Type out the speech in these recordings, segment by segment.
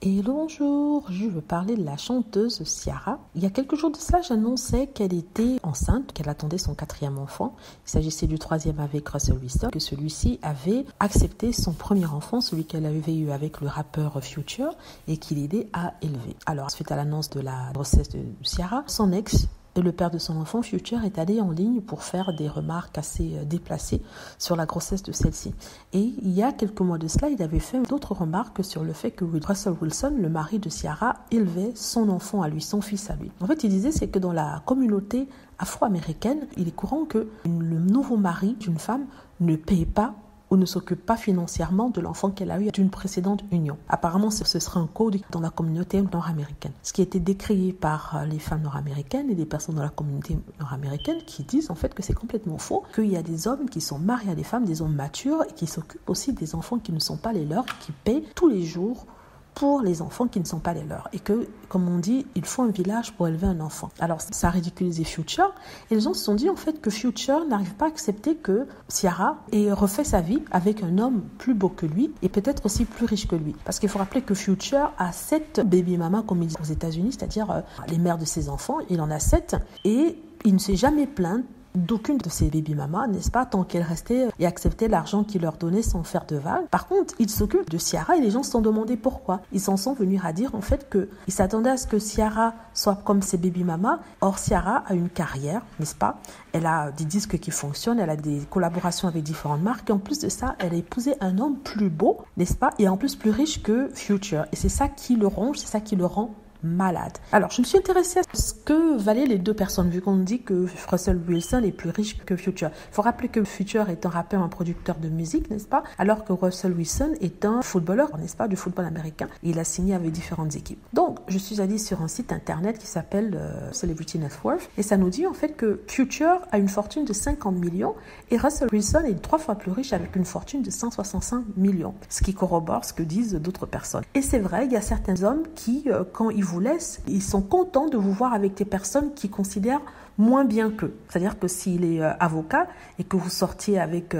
Hello, bonjour, je veux parler de la chanteuse Ciara. Il y a quelques jours de cela, j'annonçais qu'elle était enceinte, qu'elle attendait son 4e enfant. Il s'agissait du 3e avec Russell Wilson, que celui-ci avait accepté son premier enfant, celui qu'elle avait eu avec le rappeur Future, et qu'il aidait à élever. Alors, suite à l'annonce de la grossesse de Ciara, son ex et le père de son enfant, Future, est allé en ligne pour faire des remarques assez déplacées sur la grossesse de celle-ci. Et il y a quelques mois de cela, il avait fait d'autres remarques sur le fait que Russell Wilson, le mari de Ciara, élevait son enfant à lui, son fils à lui. En fait, il disait c'est que dans la communauté afro-américaine, il est courant que le nouveau mari d'une femme ne paye pas ou ne s'occupe pas financièrement de l'enfant qu'elle a eu d'une précédente union. Apparemment, ce serait un code dans la communauté nord-américaine. Ce qui a été décrié par les femmes nord-américaines et les personnes dans la communauté nord-américaine qui disent en fait que c'est complètement faux, qu'il y a des hommes qui sont mariés à des femmes, des hommes matures, et qui s'occupent aussi des enfants qui ne sont pas les leurs, qui paient tous les jours pour les enfants qui ne sont pas les leurs. Et que, comme on dit, il faut un village pour élever un enfant. Alors, ça a ridiculisé Future. Et les gens se sont dit, en fait, que Future n'arrive pas à accepter que Ciara ait refait sa vie avec un homme plus beau que lui et peut-être aussi plus riche que lui. Parce qu'il faut rappeler que Future a 7 baby mamas, comme ils disent aux États-Unis, c'est-à-dire les mères de ses enfants. Il en a 7 et il ne s'est jamais plaint d'aucune de ces baby-mamas, n'est-ce pas, tant qu'elles restaient et acceptaient l'argent qu'il leur donnait sans faire de vagues. Par contre, il s'occupe de Ciara et les gens se sont demandé pourquoi. Ils s'en sont venus à dire en fait qu'ils s'attendaient à ce que Ciara soit comme ses baby-mamas. Or, Ciara a une carrière, n'est-ce pas? Elle a des disques qui fonctionnent, elle a des collaborations avec différentes marques et en plus de ça, elle a épousé un homme plus beau, n'est-ce pas? Et en plus plus riche que Future. Et c'est ça qui le ronge, c'est ça qui le rend malade. Alors, je me suis intéressée à ce que valaient les deux personnes, vu qu'on dit que Russell Wilson est plus riche que Future. Il faut rappeler que Future est un rappeur, un producteur de musique, n'est-ce pas? Alors que Russell Wilson est un footballeur, n'est-ce pas, du football américain. Il a signé avec différentes équipes. Donc, je suis allée sur un site internet qui s'appelle Celebrity Net Worth et ça nous dit en fait que Future a une fortune de 50 millions et Russell Wilson est 3 fois plus riche avec une fortune de 165 millions. Ce qui corrobore ce que disent d'autres personnes. Et c'est vrai, il y a certains hommes qui, quand ils vous laissent, ils sont contents de vous voir avec des personnes qui considèrent moins bien qu'eux. C'est-à-dire que s'il est avocat et que vous sortiez avec,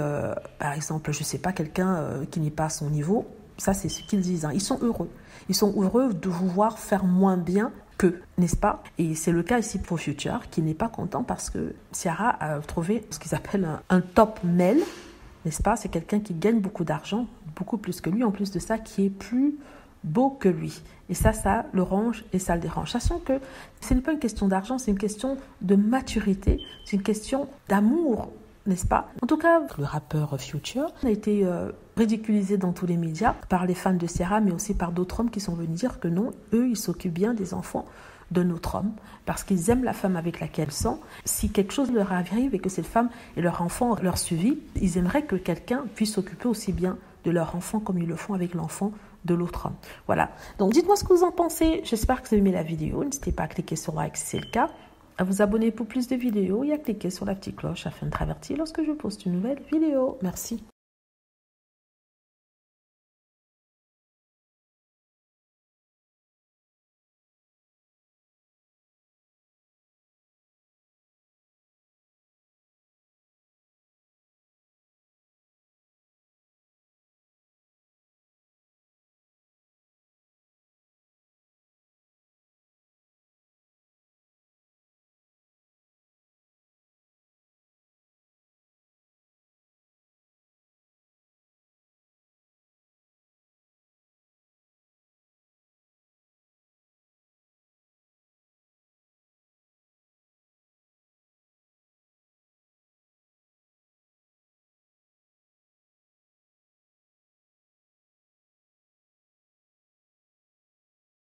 par exemple, je ne sais pas, quelqu'un qui n'est pas à son niveau, ça c'est ce qu'ils disent. Hein. Ils sont heureux. Ils sont heureux de vous voir faire moins bien qu'eux, n'est-ce pas? Et c'est le cas ici pour Future, qui n'est pas content parce que Ciara a trouvé ce qu'ils appellent un top male, n'est-ce pas? C'est quelqu'un qui gagne beaucoup d'argent, beaucoup plus que lui, en plus de ça, qui est plus beau que lui. Et ça le ronge et ça le dérange. Sachant que ce n'est pas une question d'argent, c'est une question de maturité, c'est une question d'amour, n'est-ce pas? En tout cas, le rappeur Future a été ridiculisé dans tous les médias par les fans de Ciara, mais aussi par d'autres hommes qui sont venus dire que non, eux, ils s'occupent bien des enfants d'un autre homme, parce qu'ils aiment la femme avec laquelle ils sont. Si quelque chose leur arrive et que cette femme et leur enfant leur suivent, ils aimeraient que quelqu'un puisse s'occuper aussi bien de leur enfant comme ils le font avec l'enfant de l'autre homme. Voilà. Donc, dites-moi ce que vous en pensez. J'espère que vous avez aimé la vidéo. N'hésitez pas à cliquer sur like si c'est le cas, à vous abonner pour plus de vidéos et à cliquer sur la petite cloche afin de être averti lorsque je poste une nouvelle vidéo. Merci.